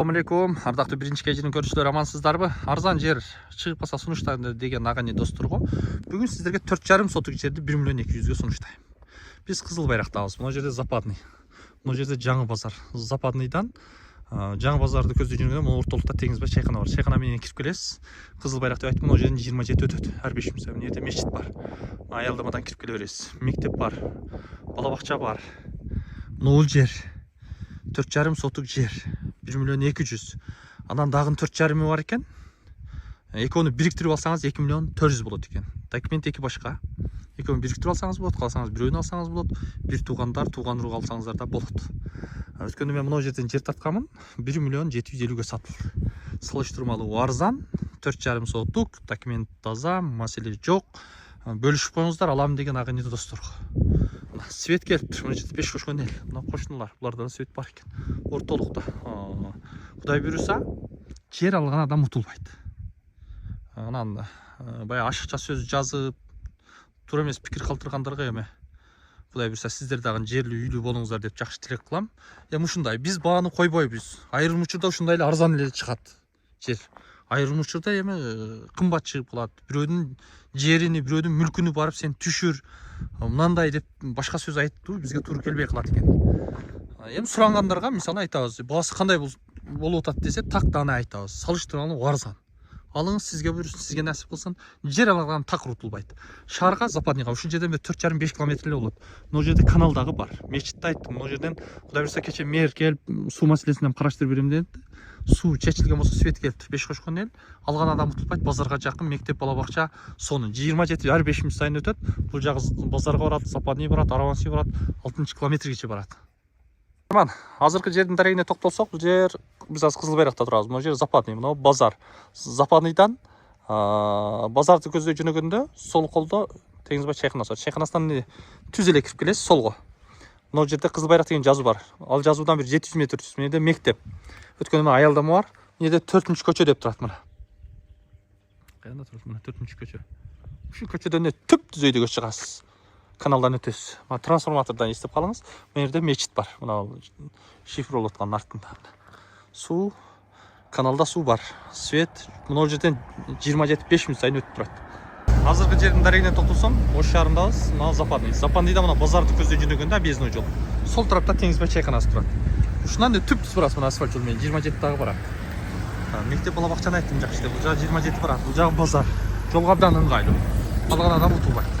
Assalamu алейкум, ардактуу биринчи кежинин көрүүчүлөрү, амансыздарбы? Арзан жер чыгып калса сунуштайм деген агани досторго, бүгүн сиздерге 4,5 соток жерди 1 миллион 200 сунуштайм. Биз Кызыл Байрактабыз. Мына жерде Западный. Мына жерде Жаңы базар. Западныйдан Жаңы базарды көздөй жүргөндө мына ортолукта Теңиз Бай чайкана бар. Чайкана менен кирип келесиз. Кызыл Байрак деп айттым, мына жерден 27 өтөт. Ар 5 минут сайын. Мына жерде мечит бар. Аялдамадан кирип келе бересиз. Мектеп бар. Бала бакча бар. Нол жер. 4,5 соток жер. 1 миллион 200. Анан дагы 4,5 бар экен. Экөөнү бириктирип алсаңыз 2 миллион 400 болот экен. Документ эки башка. Экөөнү бириктирип алсаңыз болот, калсаңыз бирөөнү алсаңыз болот, бир туугандар, тууган урук алсаңыздар да болот. Өткөндө мен мына жерден жер тартканмын, 1 миллион 750 сатылды. Салыштырмалуу арзан, 4,5 соток, документ таза, маселе жок. Бөлүшүп коюңуздар, алам деген агани досторго. Свет келиптир, мына жерде 5 кошкон эл. Мына кошуналар, буларда да свет бар экен. Ортолукта. Кудай буйруса, жер алган адам утулбайт. Анан баягы ашыкча сөз жазып, туура эмес пикир калтыргандарга эме Кудай буйруса сиздер дагы жерлүү үйлүү болуңуздар деп жакшы тилек кылам. Эми ушундай, биз бааны койбойбуз. Айрым учурда ушундай эле арзан эле чыгат жер. Айрым учурда эми кымбат чыгып калат. Бирөөнүн жерини, бирөөнүн мүлкүнү барып сен түшүр, мынандай деп башка сөз айтуу бизге туура келбей калат экен. Эми сурангандарга мисалы айтабыз, баасы кандай болуп атат десе, так аны айтабыз. Салыштырмалуу арзан. Алыңыз, сизге буйрсын, сизге насип кылсын. Жер алган такыр утулбайт. Шаарга, Западныйга ушул жерден 4,5 километр эле болот. Мына жерде канал дагы бар. Мечитти айттым. Мына жерден Кудай буйруса кече мэр келип суу маселесин караштырып берем dedi. Суу чечилген болсо свет келиптир. 5 кошкон эл. Алган адам утулбайт. Базарга жакын, мектеп, бала бакча, сонун 27 ар 5 минут сайын өтөт. Бул жагы базарга барат, Западный барат, Араванский барат, 6 километргече барат. Азыркы жердин дарегине токтолсок, бул жер биз азыр Кызыл Байракта турабыз. Мына жер Западный, мына базар. Западныйдан базарды көздөй жөнөгөндө сол колдо Теңиз Бай чайканасы бар. Чайканасынан түз эле кирип келесиз солго. Мына жерде Кызыл Байрак деген жазуу бар. Ал жазуудан бир 700 метр түз. Мына жерде мектеп. Өткөндө аялдама бар. Мына жерде 4-көчө деп турат мына. Кайда турат мына 4-көчө. Ушул көчөдөн түп түзөйдөгө чыгасыз. Каналдан өтөсүз. Мына трансформатордон эстеп калыңыз. Мына жерде мечит бар. Мына шифрлоп аткан артында. Суу, каналда суу бар. Свет мына жерден 27-5 минут сайын өтүп турат. Азыркы жердин дарегине токтолсом, Ош шаарындабыз. Мына Западный. Западныйда мына базарды көздөй жөнөгөндө объездной жол. Сол тарапта Теңиз Бай чайканасы турат. Ушунан түп түз барасыз, мына асфальт жол менен 27 дагы барат. Мектеп бала бакчаны айттым жакшы деп. Бул жагы 27 барат. Бул жагы базар. Жолго абдан ыңгайлуу. Алган адам утулбайт.